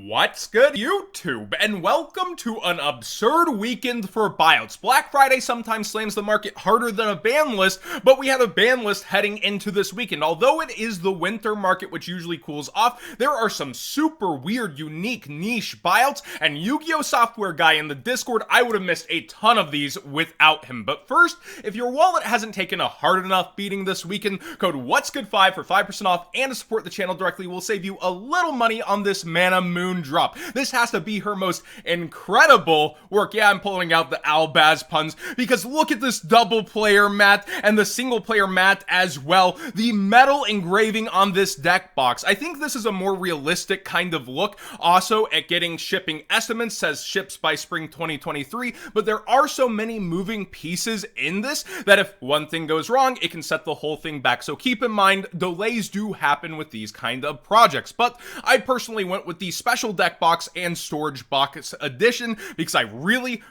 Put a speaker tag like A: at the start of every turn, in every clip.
A: What's good, YouTube? And welcome to an absurd weekend for buyouts. Black Friday sometimes slams the market harder than a ban list, but we had a ban list heading into this weekend. Although it is the winter market, which usually cools off, there are some super weird, unique, niche buyouts, and Yu-Gi-Oh! Software Guy in the Discord, I would have missed a ton of these without him. But first, if your wallet hasn't taken a hard enough beating this weekend, code What'sGood5 for 5% off, and to support the channel directly will save you a little money on this Mana Moon drop. This has to be her most incredible work. Yeah, I'm pulling out the Albaz puns because look at this double player mat and the single player mat as well. The metal engraving on this deck box. I think this is a more realistic kind of look. Also at getting shipping estimates, says ships by spring 2023, but there are so many moving pieces in this that if one thing goes wrong, it can set the whole thing back. So keep in mind, delays do happen with these kind of projects, but I personally went with the special deck box and storage box edition because I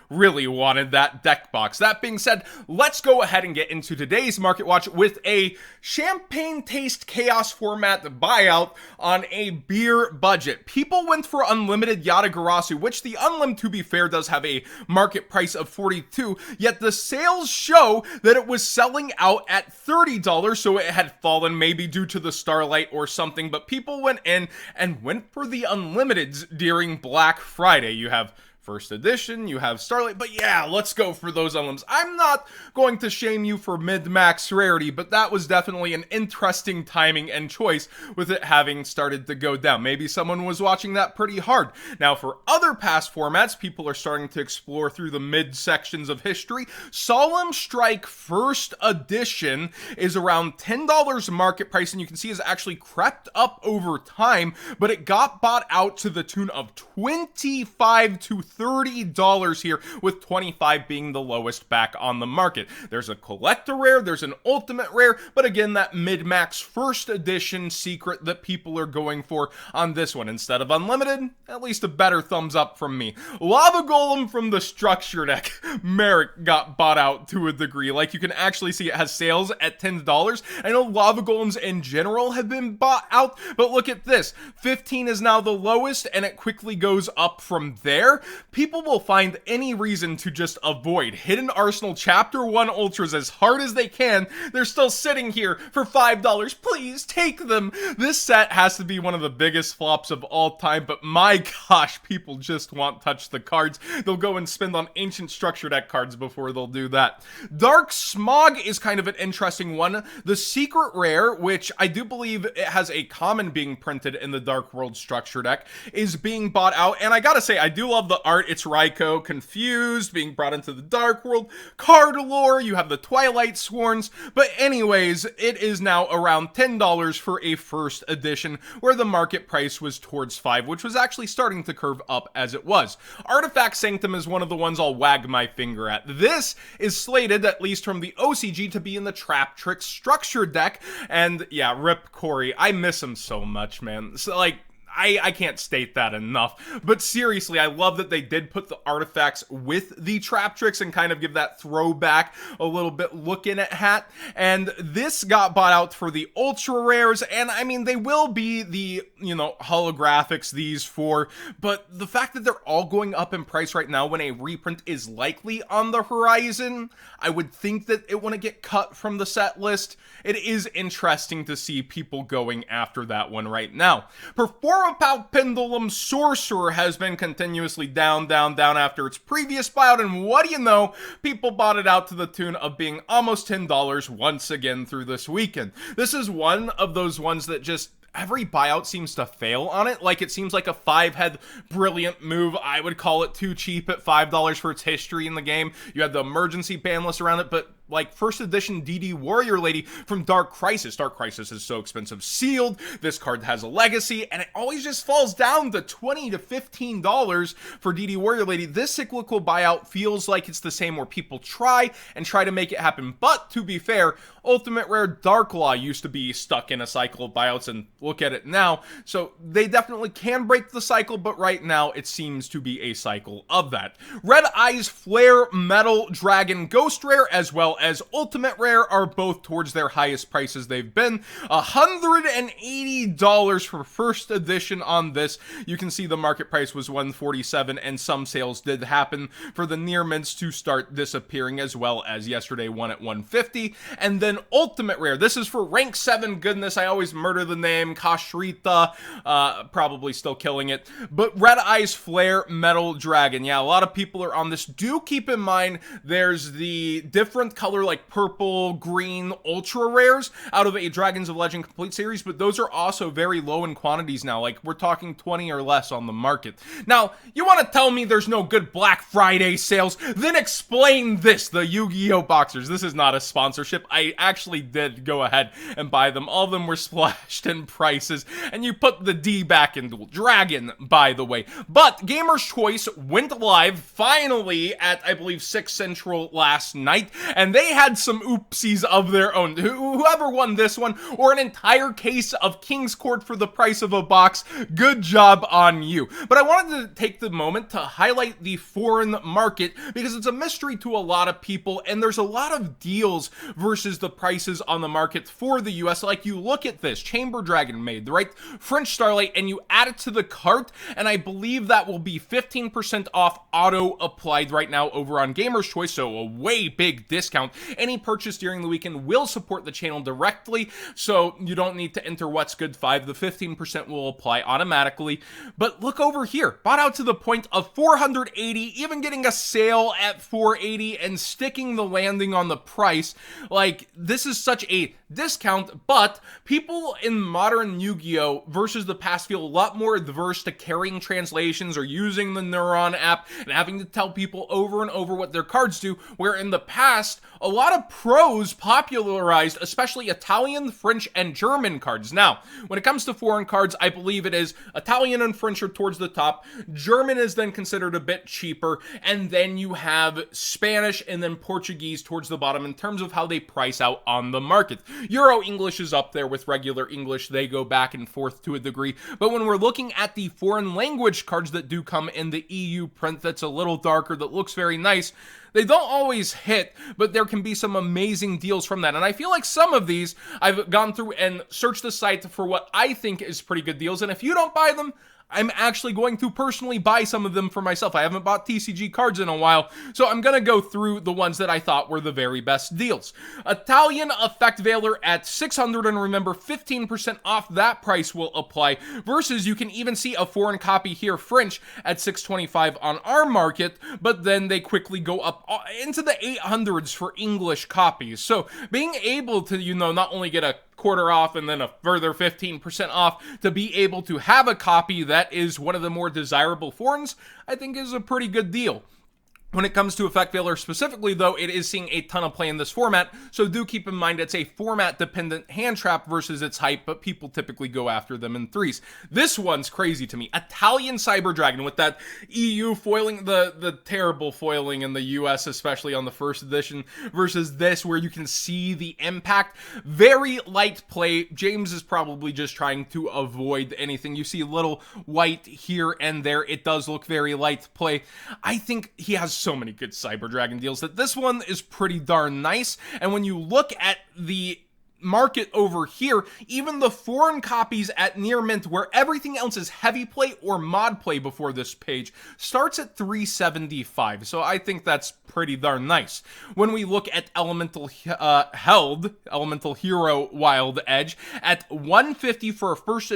A: really wanted that deck box. That being said, let's go ahead and get into today's market watch with a champagne taste chaos format buyout on a beer budget. People went for unlimited Yatagarasu, which the unlim, to be fair, does have a market price of $42, yet the sales show that it was selling out at $30, so it had fallen maybe due to the Starlight or something, but people went in and went for the unlimiteds during Black Friday. You have First Edition, you have Starlight, but yeah, let's go for those unlims. I'm not going to shame you for mid-max rarity, but that was definitely an interesting timing and choice with it having started to go down. Maybe someone was watching that pretty hard. Now, for other past formats, people are starting to explore through the mid-sections of history. Solemn Strike First Edition is around $10 market price, and you can see has actually crept up over time, but it got bought out to the tune of $25 to $30 here, with 25 being the lowest back on the market. There's a collector rare, there's an ultimate rare, but again, that mid-max first edition secret that people are going for on this one. Instead of unlimited, at least a better thumbs up from me. Lava Golem from the structure deck, Merrick, got bought out to a degree. Like, you can actually see it has sales at $10. I know Lava Golems in general have been bought out, but look at this. 15 is now the lowest, and it quickly goes up from there. People will find any reason to just avoid Hidden Arsenal Chapter 1 Ultras as hard as they can. They're still sitting here for $5. Please take them. This set has to be one of the biggest flops of all time, but my gosh, people just want touch the cards. They'll go and spend on ancient structure deck cards before they'll do that. Dark Smog is kind of an interesting one. The secret rare, which I do believe it has a common being printed in the Dark World structure deck, is being bought out, and I gotta say, I do love the art. It's Raikou confused, being brought into the Dark World. Card lore, you have the Twilight Sworns, but anyways, it is now around $10 for a first edition, where the market price was towards $5, which was actually starting to curve up as it was. Artifact Sanctum is one of the ones I'll wag my finger at. This is slated, at least from the OCG, to be in the Trap Trick structure deck, and yeah, rip Corey. I miss him so much, man. So, like, I can't state that enough, but seriously, I love that they did put the artifacts with the trap tricks and kind of give that throwback a little bit look in at hat, and this got bought out for the ultra rares, and I mean, they will be the, you know, holographics these for, but the fact that they're all going up in price right now when a reprint is likely on the horizon, I would think that it wouldn't get cut from the set list. It is interesting to see people going after that one right now. Performapal Pendulum Sorcerer has been continuously down after its previous buyout, and what do you know, people bought it out to the tune of being almost $10 once again through this weekend. This is one of those ones that just every buyout seems to fail on it. Like, it seems like a 5-head brilliant move. I would call it too cheap at $5 for its history in the game. You had the emergency ban list around it, but like first edition DD Warrior Lady from Dark Crisis. Dark Crisis is so expensive. Sealed. This card has a legacy, and it always just falls down to $20 to $15 for DD Warrior Lady. This cyclical buyout feels like it's the same, where people try to make it happen. But to be fair, Ultimate Rare Dark Law used to be stuck in a cycle of buyouts, and look at it now. So they definitely can break the cycle, but right now it seems to be a cycle of that. Red Eyes Flare Metal Dragon Ghost Rare, as well as Ultimate Rare are both towards their highest prices they've been. $180 for first edition on this. You can see the market price was $147, and some sales did happen for the near mints to start disappearing, as well as yesterday one at $150. And then Ultimate Rare, this is for rank 7 goodness. I always murder the name. Kashrita, probably still killing it. But Red Eyes Flare Metal Dragon. Yeah, a lot of people are on this. Do keep in mind there's the different color like purple, green, ultra rares out of a Dragons of Legend Complete series, but those are also very low in quantities now. Like, we're talking 20 or less on the market. Now, you want to tell me there's no good Black Friday sales? Then explain this, the Yu-Gi-Oh! Boxers. This is not a sponsorship. I actually did go ahead and buy them. All of them were splashed in prices, and you put the D back in Dual Dragon, by the way. But Gamer's Choice went live finally at, I believe, 6 Central last night, and they had some oopsies of their own. Whoever won this one, or an entire case of King's Court for the price of a box, good job on you. But I wanted to take the moment to highlight the foreign market, because it's a mystery to a lot of people, and there's a lot of deals versus the prices on the market for the US. Like, you look at this, Chamber Dragon made, right? French Starlight, and you add it to the cart, and I believe that will be 15% off auto applied right now over on Gamer's Choice, so a way big discount. Any purchase during the weekend will support the channel directly, so you don't need to enter What's Good 5. The 15% will apply automatically. But look over here, bought out to the point of 480, even getting a sale at 480 and sticking the landing on the price. Like, this is such a discount, but people in modern Yu-Gi-Oh! Versus the past feel a lot more adverse to carrying translations or using the Neuron app and having to tell people over and over what their cards do, where in the past, a lot of pros popularized, especially Italian, French, and German cards. Now, when it comes to foreign cards, I believe it is Italian and French are towards the top, German is then considered a bit cheaper, and then you have Spanish and then Portuguese towards the bottom in terms of how they price out on the market. Euro English is up there with regular English. They go back and forth to a degree. But when we're looking at the foreign language cards that do come in the EU print that's a little darker, that looks very nice, they don't always hit, but there can be some amazing deals from that. And I feel like some of these, I've gone through and searched the site for what I think is pretty good deals. And if you don't buy them, I'm actually going to personally buy some of them for myself. I haven't bought TCG cards in a while, so I'm going to go through the ones that I thought were the very best deals. Italian Effect Veiler at 600, and remember, 15% off that price will apply, versus you can even see a foreign copy here, French, at 625 on our market, but then they quickly go up into the 800s for English copies. So being able to, not only get a quarter off and then a further 15% off to be able to have a copy that is one of the more desirable foreigns, I think is a pretty good deal. When it comes to Effect Veiler specifically, though, it is seeing a ton of play in this format, so do keep in mind it's a format-dependent hand trap versus its hype, but people typically go after them in threes. This one's crazy to me. Italian Cyber Dragon with that EU foiling, the terrible foiling in the US, especially on the first edition, versus this where you can see the impact. Very light play. James is probably just trying to avoid anything. You see a little white here and there. It does look very light play. I think he has so many good Cyber Dragon deals that this one is pretty darn nice. And when you look at the market over here, even the foreign copies at near mint, where everything else is heavy play or mod play before this page, starts at 375. So I think that's pretty darn nice. When we look at Elemental Hero Wild Edge at 150 for a first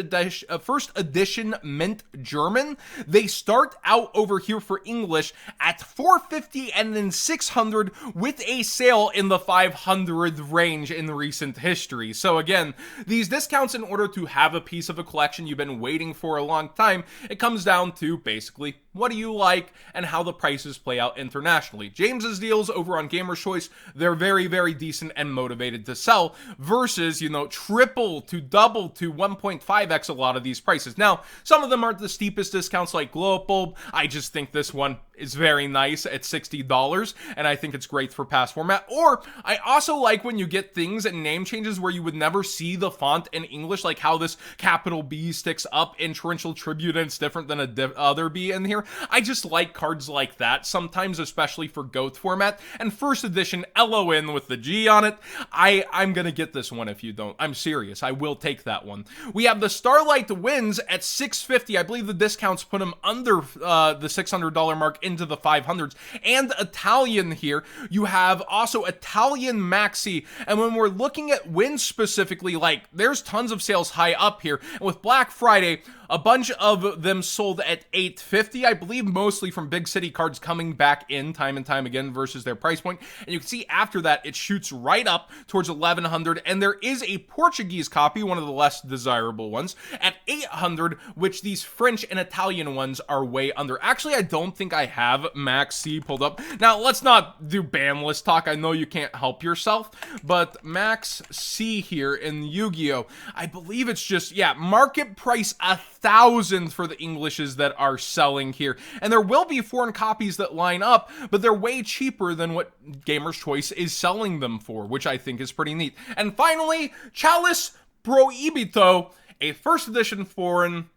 A: edition mint German, they start out over here for English at 450 and then 600 with a sale in the 500 range in recent history. So again, these discounts, in order to have a piece of a collection you've been waiting for a long time, it comes down to basically what do you like and how the prices play out internationally. James's deals over on Gamer's Choice, they're very, very decent and motivated to sell, versus, triple to double to 1.5x a lot of these prices. Now, some of them aren't the steepest discounts like Glow Up Bulb. I just think this one is very nice at $60, and I think it's great for past format. Or I also like when you get things and name changes where you would never see the font in English, like how this capital B sticks up in Torrential Tribute and it's different than other B in here. I just like cards like that sometimes, especially for Goth format. And first edition LON with the G on it, I'm gonna get this one if you don't. I'm serious, I will take that one. We have the Starlight Winds at $650. I believe the discounts put them under the $600 mark into the 500s. And Italian here, you have also Italian Maxi. And when we're looking at wins specifically, like, there's tons of sales high up here. And with Black Friday, a bunch of them sold at $850, I believe, mostly from big city cards coming back in time and time again versus their price point. And you can see after that, it shoots right up towards $1,100. And there is a Portuguese copy, one of the less desirable ones, at $800, which these French and Italian ones are way under. Actually, I don't think I have Max C pulled up. Now, let's not do ban list talk. I know you can't help yourself, but Max C here in Yu-Gi-Oh! I believe it's just, yeah, market price 1,000 for the Englishes that are selling here. And there will be foreign copies that line up, but they're way cheaper than what Gamer's Choice is selling them for, which I think is pretty neat. And finally, Chalice Prohibito, a first edition foreign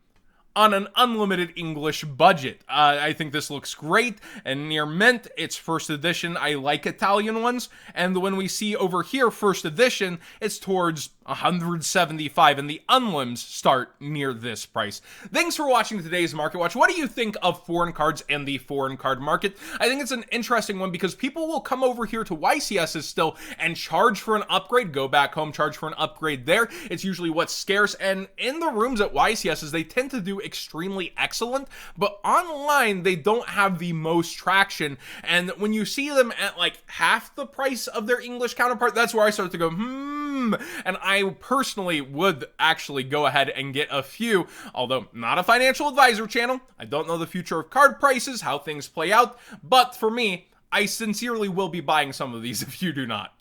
A: on an unlimited English budget. I think this looks great, and near mint, it's first edition. I like Italian ones, and when we see over here first edition, it's towards 175, and the unlims start near this price. Thanks for watching today's Market Watch. What do you think of foreign cards and the foreign card market? I think it's an interesting one because people will come over here to YCS's still and charge for an upgrade, go back home, charge for an upgrade there. It's usually what's scarce, and in the rooms at YCS's, they tend to do extremely excellent, but online, they don't have the most traction, and when you see them at like half the price of their English counterpart, that's where I start to go, and I personally would actually go ahead and get a few, although not a financial advisor channel. I don't know the future of card prices, how things play out, but for me, I sincerely will be buying some of these if you do not.